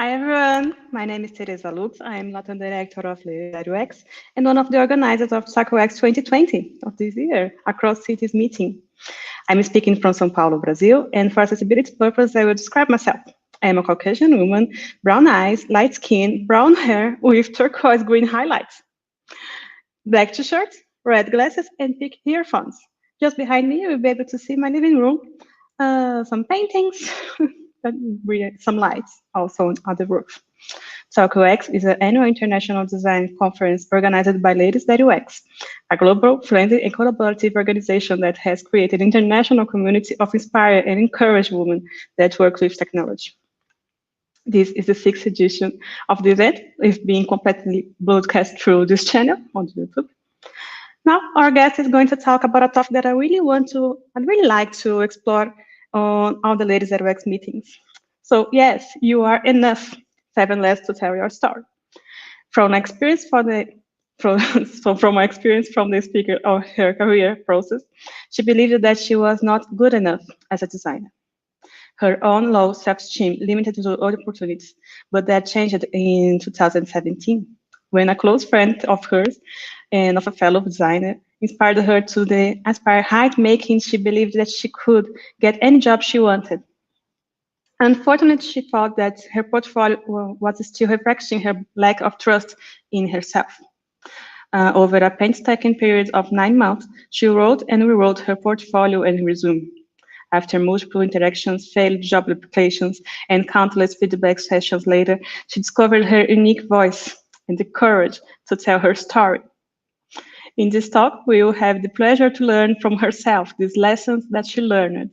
Hi everyone, my name is Teresa Lux. I am Latin Director of the UX and one of the organizers of SacoX 2020 of this year, across cities meeting. I'm speaking from São Paulo, Brazil, and for accessibility purpose, I will describe myself. I am a Caucasian woman, brown eyes, light skin, brown hair with turquoise green highlights, black t-shirt, red glasses, and pink earphones. Just behind me, you'll be able to see my living room, some paintings, some lights also on the roof. SacoX is an annual international design conference organized by Ladies That UX, a global, friendly, and collaborative organization that has created an international community of inspired and encouraged women that work with technology. This is the sixth edition of the event. It's being completely broadcast through this channel on YouTube. Now, our guest is going to talk about a topic that I'd really like to explore on all the Ladies at UX meetings. So yes, you are enough. 7 less to tell your story. From my experience from the speaker of her career process, she believed that she was not good enough as a designer. Her own low self-esteem limited to other opportunities, but that changed in 2017 when a close friend of hers and of a fellow designer inspired her to the aspire height making. She believed that she could get any job she wanted. Unfortunately, she thought that her portfolio was still reflecting her lack of trust in herself. Over a painstaking period of 9 months, she wrote and rewrote her portfolio and resume. After multiple interactions, failed job applications, and countless feedback sessions later, she discovered her unique voice and the courage to tell her story. In this talk, we will have the pleasure to learn from herself these lessons that she learned.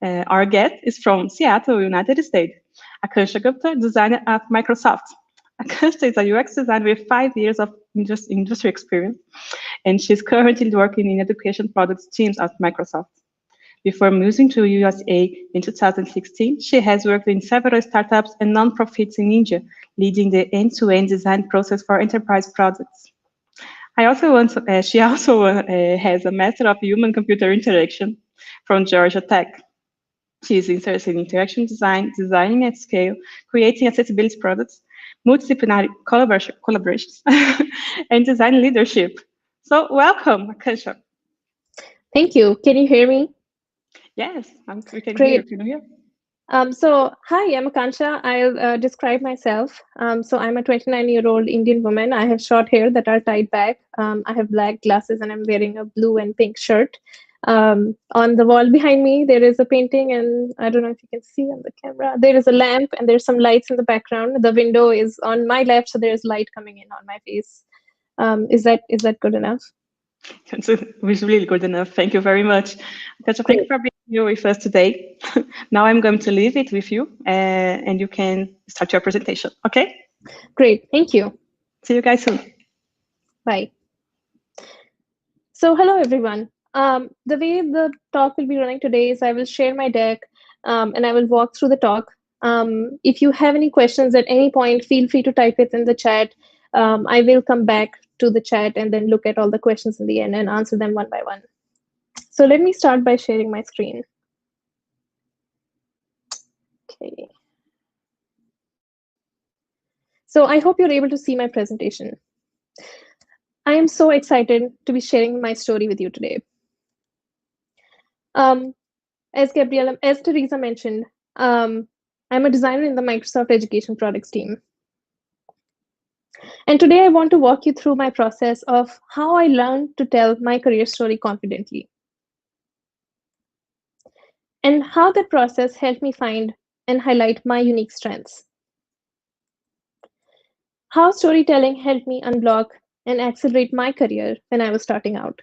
Our guest is from Seattle, United States. Akansha Gupta, designer at Microsoft. Akansha is a UX designer with 5 years of industry experience, and she's currently working in education products teams at Microsoft. Before moving to USA in 2016, she has worked in several startups and nonprofits in India, leading the end-to-end design process for enterprise products. She also has a Master of Human-Computer Interaction from Georgia Tech. She is interested in interaction design, designing at scale, creating accessibility products, multidisciplinary collaborations, and design leadership. So welcome, Akansha. Thank you. Can you hear me? Yes, we can Great. hear. Can you hear? Hi, I'm Akansha. I'll describe myself. I'm a 29-year-old Indian woman. I have short hair that are tied back. I have black glasses and I'm wearing a blue and pink shirt. On the wall behind me, there is a painting, and I don't know if you can see on the camera. There is a lamp and there's some lights in the background. The window is on my left, so there's light coming in on my face. Is that good enough? It's really good enough. Thank you very much. Akansha, thank you for being here with us today. Now I'm going to leave it with you, and you can start your presentation. Okay? Great. Thank you. See you guys soon. Bye. So hello, everyone. The way the talk will be running today is I will share my deck and I will walk through the talk. If you have any questions at any point, feel free to type it in the chat. I will come back to the chat and then look at all the questions in the end and answer them one by one. So let me start by sharing my screen. Okay. So I hope you're able to see my presentation. I am so excited to be sharing my story with you today. As Teresa mentioned, I'm a designer in the Microsoft Education Products team. And today I want to walk you through my process of how I learned to tell my career story confidently, and how that process helped me find and highlight my unique strengths. How storytelling helped me unblock and accelerate my career when I was starting out.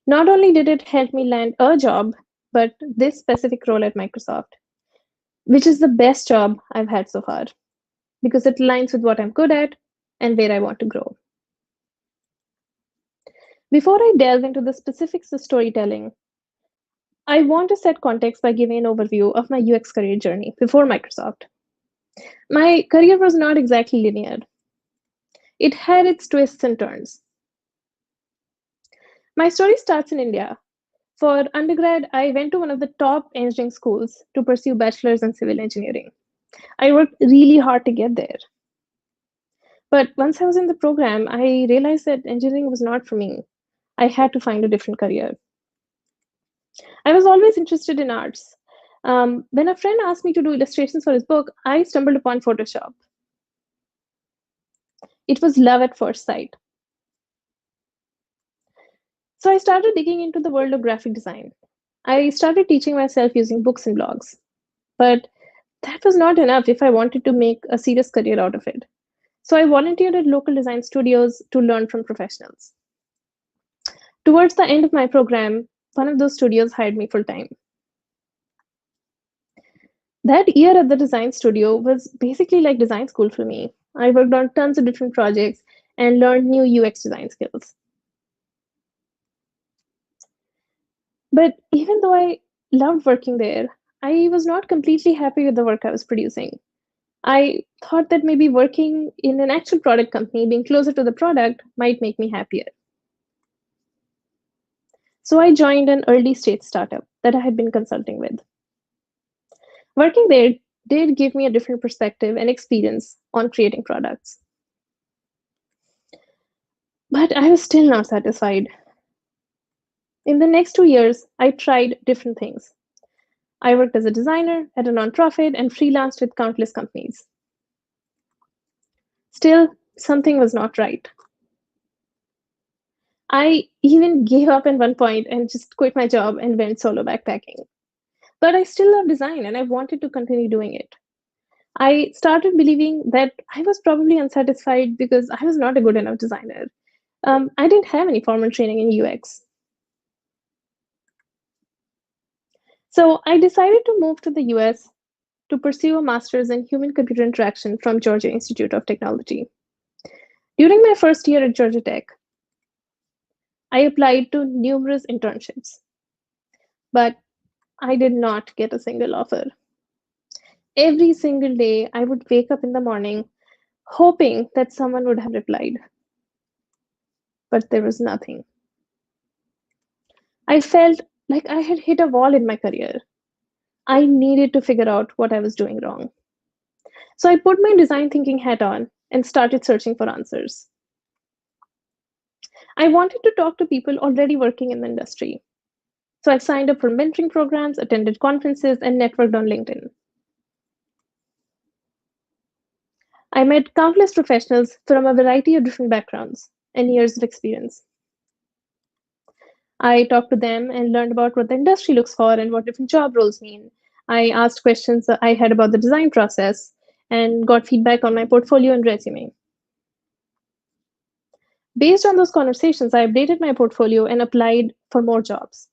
Not only did it help me land a job, but this specific role at Microsoft, which is the best job I've had so far, because it aligns with what I'm good at and where I want to grow. Before I delve into the specifics of storytelling, I want to set context by giving an overview of my UX career journey before Microsoft. My career was not exactly linear. It had its twists and turns. My story starts in India. For undergrad, I went to one of the top engineering schools to pursue bachelor's in civil engineering. I worked really hard to get there. But once I was in the program, I realized that engineering was not for me. I had to find a different career. I was always interested in arts. When a friend asked me to do illustrations for his book, I stumbled upon Photoshop. It was love at first sight. So I started digging into the world of graphic design. I started teaching myself using books and blogs. But that was not enough if I wanted to make a serious career out of it. So I volunteered at local design studios to learn from professionals. Towards the end of my program, one of those studios hired me full time. That year at the design studio was basically like design school for me. I worked on tons of different projects and learned new UX design skills. But even though I loved working there, I was not completely happy with the work I was producing. I thought that maybe working in an actual product company, being closer to the product, might make me happier. So I joined an early stage startup that I had been consulting with. Working there did give me a different perspective and experience on creating products. But I was still not satisfied. In the next 2 years, I tried different things. I worked as a designer at a nonprofit and freelanced with countless companies. Still, something was not right. I even gave up at one point and just quit my job and went solo backpacking. But I still love design and I wanted to continue doing it. I started believing that I was probably unsatisfied because I was not a good enough designer. I didn't have any formal training in UX. So I decided to move to the US to pursue a master's in human computer interaction from Georgia Institute of Technology. During my first year at Georgia Tech, I applied to numerous internships, but I did not get a single offer. Every single day, I would wake up in the morning hoping that someone would have replied, but there was nothing. I felt like I had hit a wall in my career. I needed to figure out what I was doing wrong. So I put my design thinking hat on and started searching for answers. I wanted to talk to people already working in the industry. So I signed up for mentoring programs, attended conferences, and networked on LinkedIn. I met countless professionals from a variety of different backgrounds and years of experience. I talked to them and learned about what the industry looks for and what different job roles mean. I asked questions that I had about the design process and got feedback on my portfolio and resume. Based on those conversations, I updated my portfolio and applied for more jobs.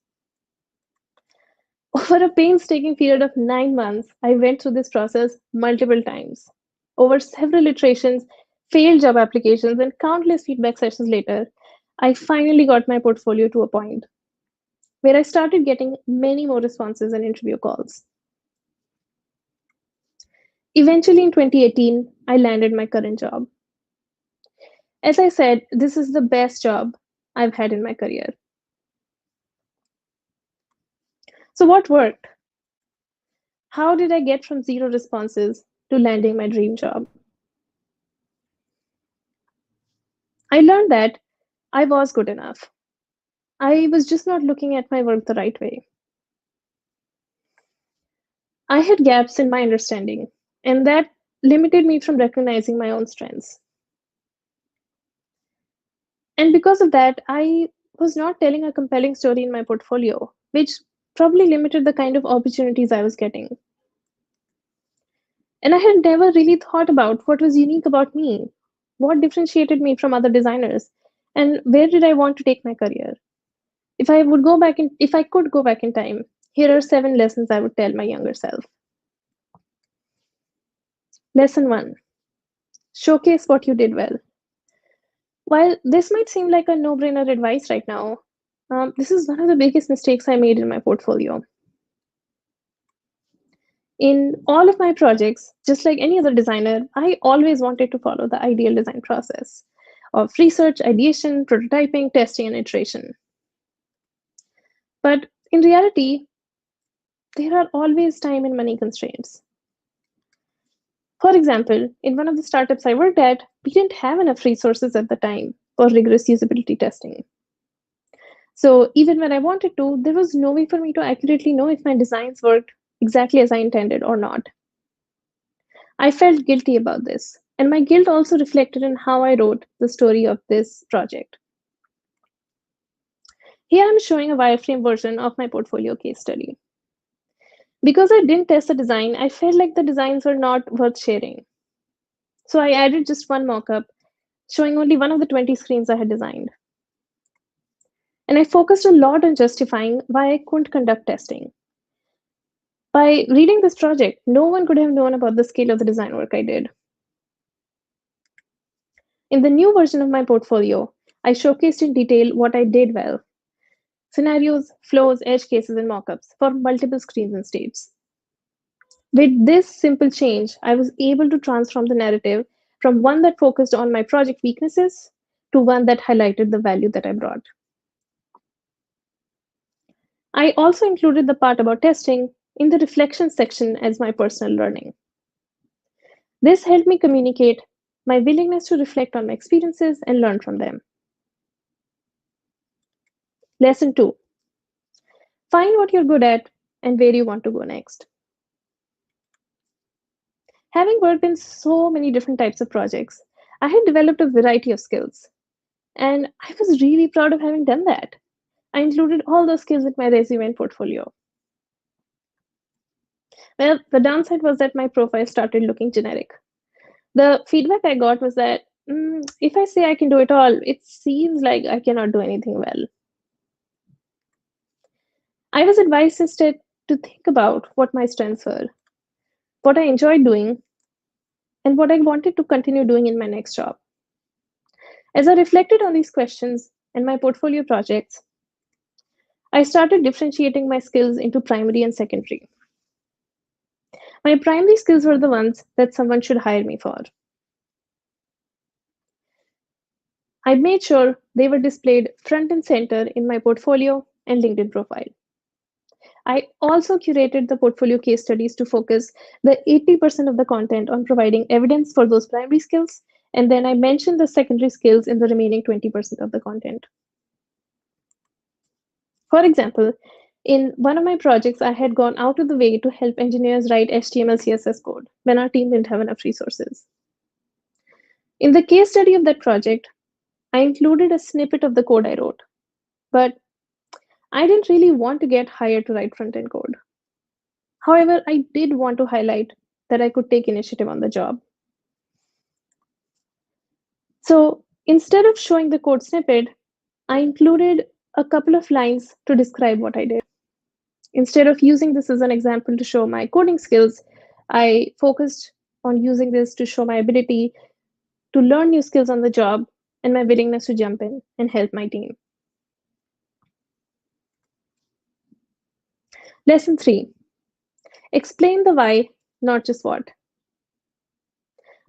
Over a painstaking period of 9 months, I went through this process multiple times. Over several iterations, failed job applications, and countless feedback sessions later, I finally got my portfolio to a point where I started getting many more responses and interview calls. Eventually, in 2018, I landed my current job. As I said, this is the best job I've had in my career. So, what worked? How did I get from zero responses to landing my dream job? I learned that I was good enough. I was just not looking at my work the right way. I had gaps in my understanding, and that limited me from recognizing my own strengths. And because of that, I was not telling a compelling story in my portfolio, which probably limited the kind of opportunities I was getting. And I had never really thought about what was unique about me, what differentiated me from other designers, and where did I want to take my career. If I could go back in time, here are 7 lessons I would tell my younger self. Lesson 1: showcase what you did well. While this might seem like a no-brainer advice right now, this is one of the biggest mistakes I made in my portfolio. In all of my projects, just like any other designer, I always wanted to follow the ideal design process of research, ideation, prototyping, testing, and iteration. But in reality, there are always time and money constraints. For example, in one of the startups I worked at, we didn't have enough resources at the time for rigorous usability testing. So even when I wanted to, there was no way for me to accurately know if my designs worked exactly as I intended or not. I felt guilty about this, and my guilt also reflected in how I wrote the story of this project. Here I'm showing a wireframe version of my portfolio case study. Because I didn't test the design, I felt like the designs were not worth sharing. So I added just one mockup, showing only one of the 20 screens I had designed. And I focused a lot on justifying why I couldn't conduct testing. By reading this project, no one could have known about the scale of the design work I did. In the new version of my portfolio, I showcased in detail what I did well: scenarios, flows, edge cases, and mockups for multiple screens and states. With this simple change, I was able to transform the narrative from one that focused on my project weaknesses to one that highlighted the value that I brought. I also included the part about testing in the reflection section as my personal learning. This helped me communicate my willingness to reflect on my experiences and learn from them. Lesson 2: find what you're good at and where you want to go next. Having worked in so many different types of projects, I had developed a variety of skills, and I was really proud of having done that. I included all those skills in my resume and portfolio. Well, the downside was that my profile started looking generic. The feedback I got was that if I say I can do it all, it seems like I cannot do anything well. I was advised instead to think about what my strengths were, what I enjoyed doing, and what I wanted to continue doing in my next job. As I reflected on these questions and my portfolio projects, I started differentiating my skills into primary and secondary. My primary skills were the ones that someone should hire me for. I made sure they were displayed front and center in my portfolio and LinkedIn profile. I also curated the portfolio case studies to focus the 80% of the content on providing evidence for those primary skills, and then I mentioned the secondary skills in the remaining 20% of the content. For example, in one of my projects, I had gone out of the way to help engineers write HTML CSS code when our team didn't have enough resources. In the case study of that project, I included a snippet of the code I wrote, but I didn't really want to get hired to write front end code. However, I did want to highlight that I could take initiative on the job. So instead of showing the code snippet, I included a couple of lines to describe what I did. Instead of using this as an example to show my coding skills, I focused on using this to show my ability to learn new skills on the job and my willingness to jump in and help my team. Lesson 3: explain the why, not just what.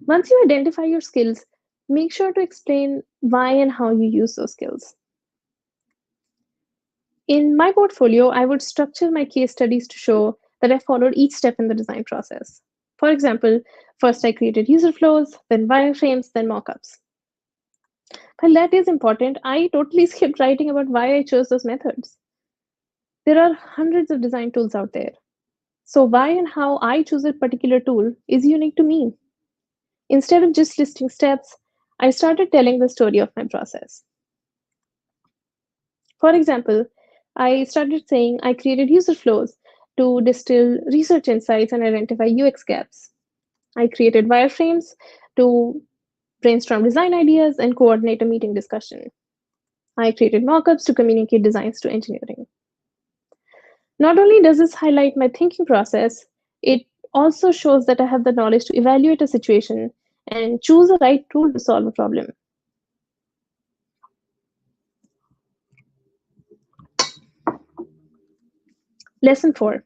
Once you identify your skills, make sure to explain why and how you use those skills. In my portfolio, I would structure my case studies to show that I followed each step in the design process. For example, first I created user flows, then wireframes, then mockups. While that is important, I totally skipped writing about why I chose those methods. There are hundreds of design tools out there. So why and how I choose a particular tool is unique to me. Instead of just listing steps, I started telling the story of my process. For example, I started saying I created user flows to distill research insights and identify UX gaps. I created wireframes to brainstorm design ideas and coordinate a meeting discussion. I created mockups to communicate designs to engineering. Not only does this highlight my thinking process, it also shows that I have the knowledge to evaluate a situation and choose the right tool to solve a problem. Lesson 4: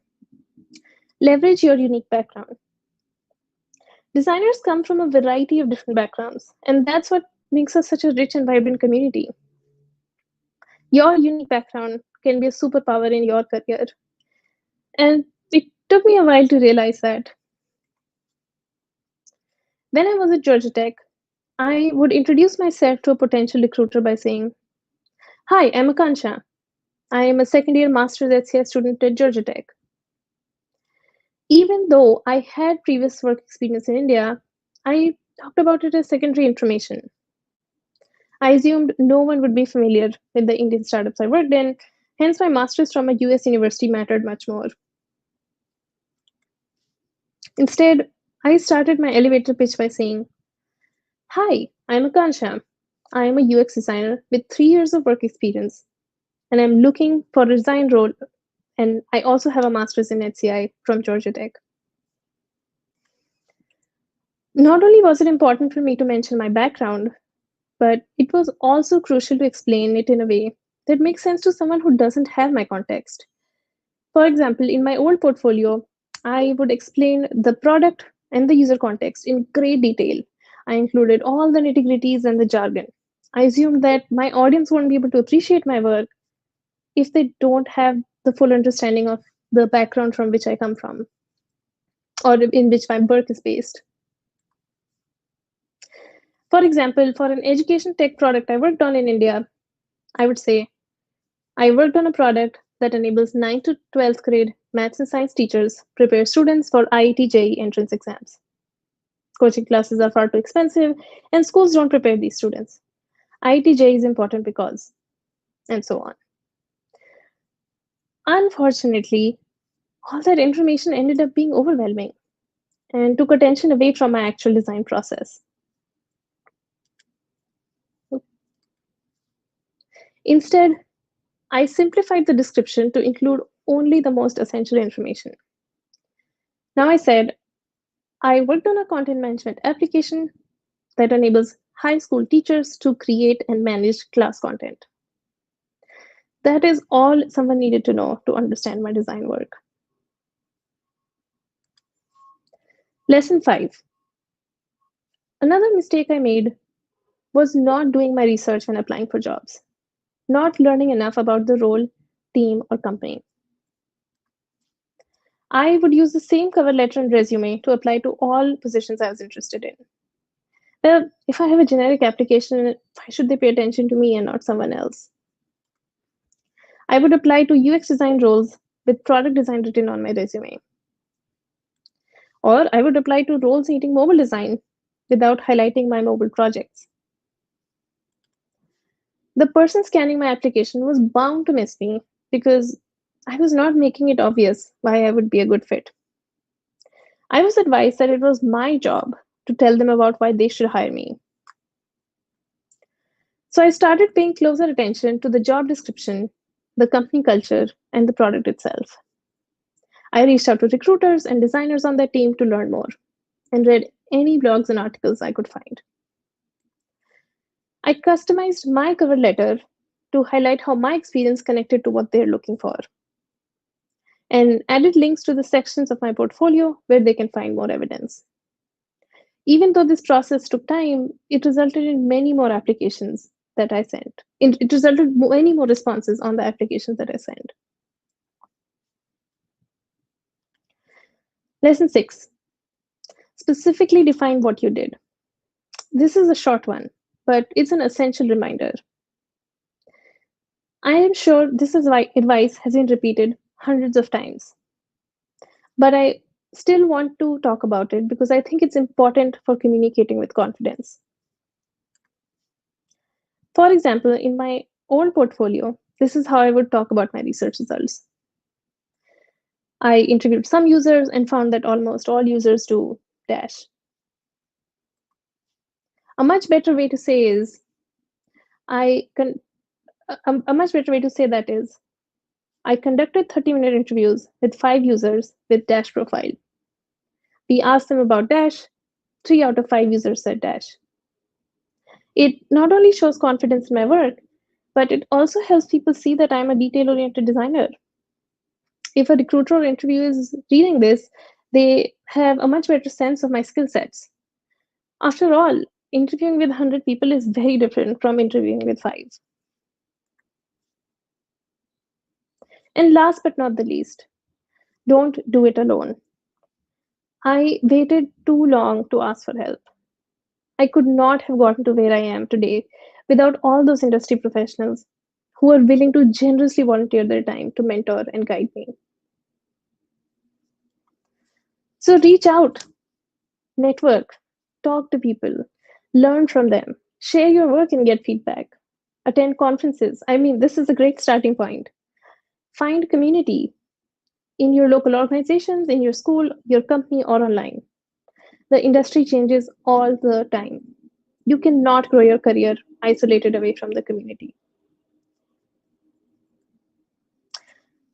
leverage your unique background. Designers come from a variety of different backgrounds, and that's what makes us such a rich and vibrant community. Your unique background can be a superpower in your career. And it took me a while to realize that. When I was at Georgia Tech, I would introduce myself to a potential recruiter by saying, "Hi, I'm Akansha. I am a second year master's HCI student at Georgia Tech." Even though I had previous work experience in India, I talked about it as secondary information. I assumed no one would be familiar with the Indian startups I worked in, hence, my master's from a US university mattered much more. Instead, I started my elevator pitch by saying, "Hi, I'm Akansha. I am a UX designer with 3 years of work experience, and I'm looking for a design role. And I also have a master's in HCI from Georgia Tech." Not only was it important for me to mention my background, but it was also crucial to explain it in a way that makes sense to someone who doesn't have my context. For example, in my old portfolio, I would explain the product and the user context in great detail. I included all the nitty gritties and the jargon. I assumed that my audience won't be able to appreciate my work if they don't have the full understanding of the background from which I come from or in which my work is based. For example, for an education tech product I worked on in India, I would say I worked on a product that enables 9th to 12th grade maths and science teachers prepare students for IIT JEE entrance exams. Coaching classes are far too expensive, and schools don't prepare these students. IIT JEE is important because, and so on. Unfortunately, all that information ended up being overwhelming and took attention away from my actual design process. Instead, I simplified the description to include only the most essential information. Now I said, I worked on a content management application that enables high school teachers to create and manage class content. That is all someone needed to know to understand my design work. Lesson 5. Another mistake I made was not doing my research when applying for jobs, not learning enough about the role, team, or company. I would use the same cover letter and resume to apply to all positions I was interested in. Well, if I have a generic application, why should they pay attention to me and not someone else? I would apply to UX design roles with product design written on my resume. Or I would apply to roles needing mobile design without highlighting my mobile projects. The person scanning my application was bound to miss me because I was not making it obvious why I would be a good fit. I was advised that it was my job to tell them about why they should hire me. So I started paying closer attention to the job description, the company culture, and the product itself. I reached out to recruiters and designers on their team to learn more and read any blogs and articles I could find. I customized my cover letter to highlight how my experience connected to what they're looking for and added links to the sections of my portfolio where they can find more evidence. Even though this process took time, it resulted in many more applications that I sent. It resulted in many more responses on the applications that I sent. Lesson 6. Specifically define what you did. This is a short one, but it's an essential reminder. I am sure this is why advice has been repeated hundreds of times, but I still want to talk about it because I think it's important for communicating with confidence. For example, in my old portfolio, this is how I would talk about my research results. I interviewed some users and found that almost all users do dash. A much better way to say is I can a much better way to say that is I conducted 30-minute interviews with 5 users with dash profile. We asked them about dash. 3 out of 5 users said dash. It not only shows confidence in my work, but it also helps people see that I'm a detail-oriented designer. If a recruiter or interviewer is reading this, they have a much better sense of my skill sets. After all, interviewing with 100 people is very different from interviewing with 5. And last but not the least, don't do it alone. I waited too long to ask for help. I could not have gotten to where I am today without all those industry professionals who are willing to generously volunteer their time to mentor and guide me. So reach out, network, talk to people, learn from them, share your work and get feedback. Attend conferences. I mean, this is a great starting point. Find community in your local organizations, in your school, your company, or online. The industry changes all the time. You cannot grow your career isolated away from the community.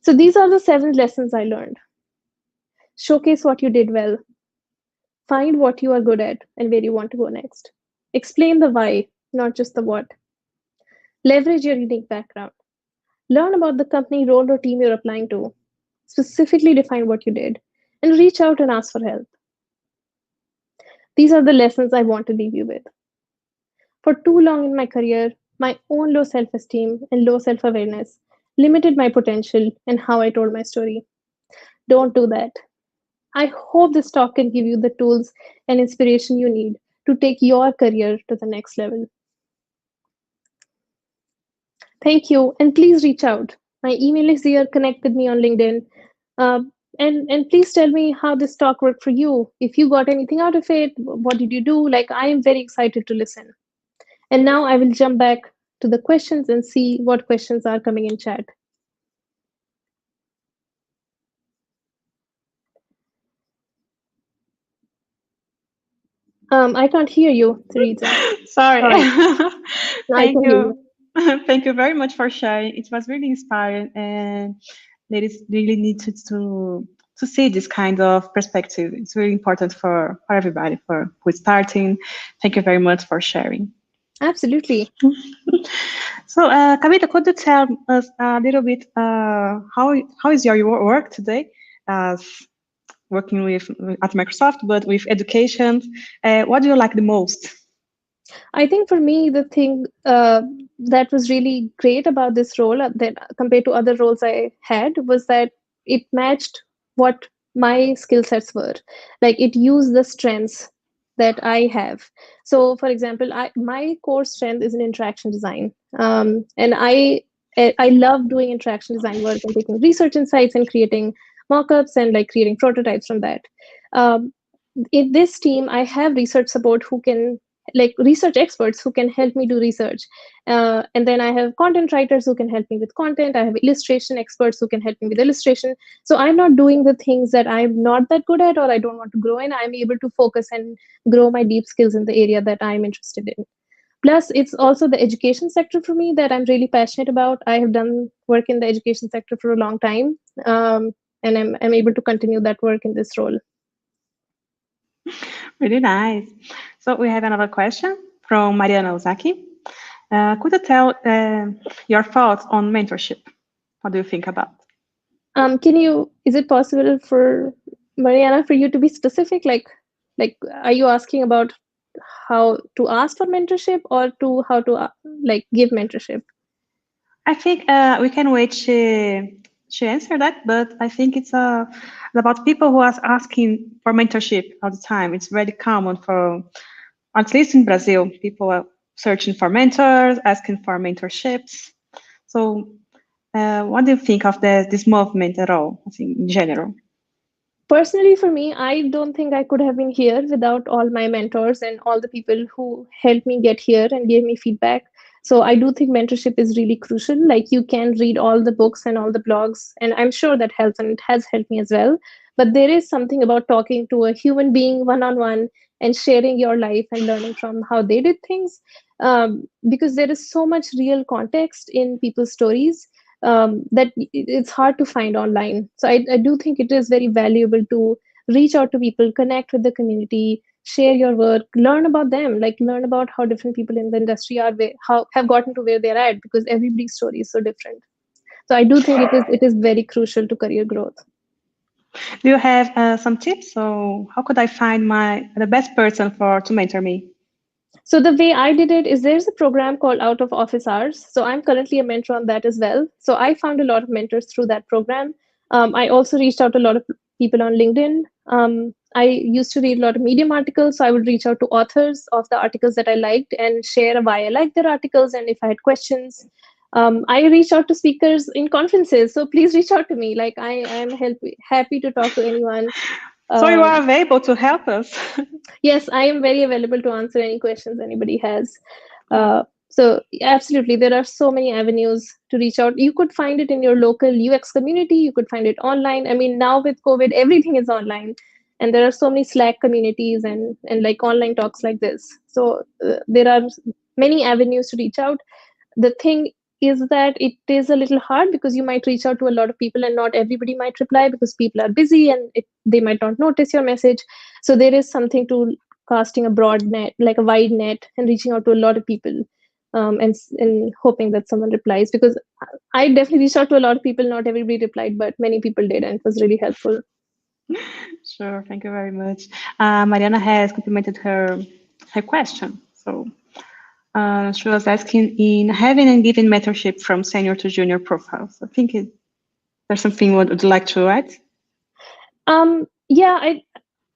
So these are the 7 lessons I learned. Showcase what you did well, find what you are good at and where you want to go next. Explain the why, not just the what. Leverage your unique background. Learn about the company, role, or team you're applying to. Specifically define what you did and reach out and ask for help. These are the lessons I want to leave you with. For too long in my career, my own low self esteem and low self awareness limited my potential and how I told my story. Don't do that. I hope this talk can give you the tools and inspiration you need to take your career to the next level. Thank you, and please reach out. My email is here. Connect with me on LinkedIn, uh, and please tell me how this talk worked for you. If you got anything out of it, what did you do? Like, I am very excited to listen. And now I will jump back to the questions and see what questions are coming in chat. I can't hear you, Teresa. Sorry. Sorry. No, I Thank can hear you. you. Thank you very much for sharing. It was really inspiring, and ladies really need to see this kind of perspective. It's really important for everybody, for who's starting. Thank you very much for sharing. Absolutely. So, Kavita, could you tell us a little bit how is your work today as working with at Microsoft, but with education? What do you like the most? I think for me, the thing that was really great about this role that compared to other roles I had was that it matched what my skill sets were. Like it used the strengths that I have. So, for example, my core strength is in interaction design, and I love doing interaction design work and taking research insights and creating mockups and like creating prototypes from that. Um, in this team, I have research support who can like research experts who can help me do research, and then I have content writers who can help me with content. I have illustration experts who can help me with illustration. So I'm not doing the things that I'm not that good at or I don't want to grow in. I'm able to focus and grow my deep skills in the area that I'm interested in. Plus it's also the education sector for me that I'm really passionate about. I have done work in the education sector for a long time, and I'm able to continue that work in this role. Really nice. So we have another question from Mariana Ozaki. Could you tell your thoughts on mentorship? What do you think about? Is it possible for Mariana for you to be specific? Like, are you asking about how to ask for mentorship or to how to like give mentorship? I think we can wait to answer that, but I think it's about people who are asking for mentorship all the time. It's very common for, at least in Brazil, people are searching for mentors, asking for mentorships. So what do you think of this movement at all, I think, in general? Personally, for me, I don't think I could have been here without all my mentors and all the people who helped me get here and gave me feedback. So I do think mentorship is really crucial. Like you can read all the books and all the blogs, and I'm sure that helps and it has helped me as well. But there is something about talking to a human being one on one and sharing your life and learning from how they did things. Because there is so much real context in people's stories that it's hard to find online. So I do think it is very valuable to reach out to people, connect with the community, share your work, learn about them, like learn about how different people in the industry are, how have gotten to where they're at, because everybody's story is so different. So I do think it is very crucial to career growth. Do you have some tips? So how could I find the best person to mentor me? So the way I did it is there's a program called Out of Office Hours. So I'm currently a mentor on that as well. So I found a lot of mentors through that program. I also reached out to a lot of people on LinkedIn. I used to read a lot of Medium articles, so I would reach out to authors of the articles that I liked and share why I liked their articles and if I had questions. I reach out to speakers in conferences, so please reach out to me. Like I am happy to talk to anyone. So you Um, are available to help us. yes, I am very available to answer any questions anybody has. Oh, So absolutely, there are so many avenues to reach out. You could find it in your local UX community. You could find it online. I mean, now with COVID, everything is online, and there are so many Slack communities and like online talks like this. So there are many avenues to reach out. The thing is that it is a little hard because you might reach out to a lot of people and not everybody might reply because people are busy and they might not notice your message. So there is something to casting a broad net, like a wide net, and reaching out to a lot of people, and hoping that someone replies. Because I definitely reached out to a lot of people. Not everybody replied, but many people did, and it was really helpful. sure. Thank you very much. Mariana has complemented her question. So she was asking in having and giving mentorship from senior to junior profiles. I think there's something would like to add. Yeah,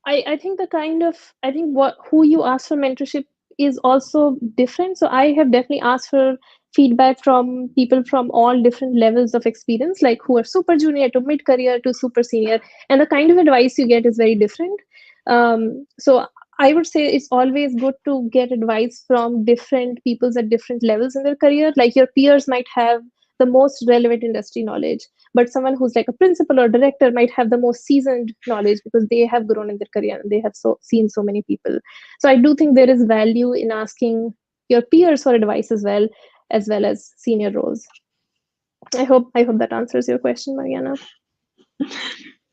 I think the kind of I think what who you ask for mentorship is also different. So I have definitely asked for feedback from people from all different levels of experience, like who are super junior to mid career to super senior, and the kind of advice you get is very different. So I would say it's always good to get advice from different peoples at different levels in their career. Like your peers might have the most relevant industry knowledge, but someone who's like a principal or director might have the most seasoned knowledge because they have grown in their career and they have seen so many people. So I do think there is value in asking your peers for advice as well as senior roles. I hope that answers your question, Mariana.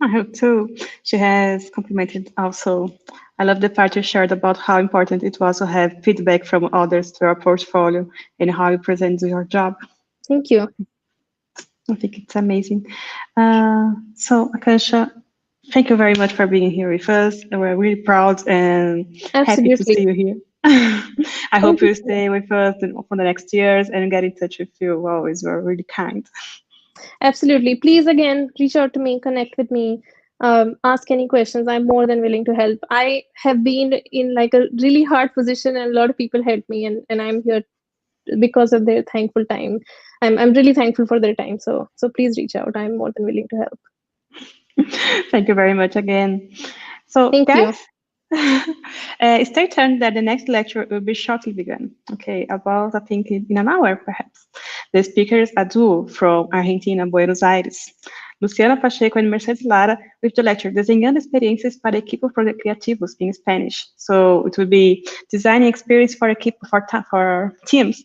I hope too. She has complimented also. I love the part you shared about how important it was to have feedback from others to your portfolio and how you present your job. Thank you. I think it's amazing. So, Akansha, thank you very much for being here with us. We're really proud and happy to Absolutely. see you here. I Thank hope you. you stay with us for the next years and get in touch with you. Always, you're really kind. Absolutely. Please again reach out to me, connect with me, ask any questions. I'm more than willing to help. I have been in like a really hard position and a lot of people helped me and I'm here because of their thankful time. I'm really thankful for their time. So please reach out. I'm more than willing to help. Thank you very much again. So, Thank you. guys, stay tuned that the next lecture will be shortly begun. Okay, about I think in an hour perhaps. The speakers are duo from Argentina, Buenos Aires. Luciana Pacheco and Mercedes Lara with the lecture Desenhando Experiências para Equipos Criativos in Spanish. So it will be designing experience for for teams.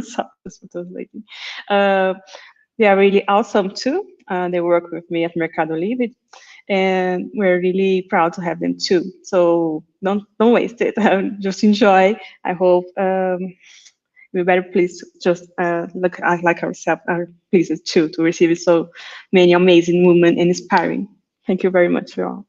So that's what I was waiting. They are really awesome too. They work with me at Mercado Libre, and we're really proud to have them too. So don't waste it. Just enjoy. I hope we better please just look like ourselves are pleased too to receive so many amazing women and inspiring. Thank you very much, you all.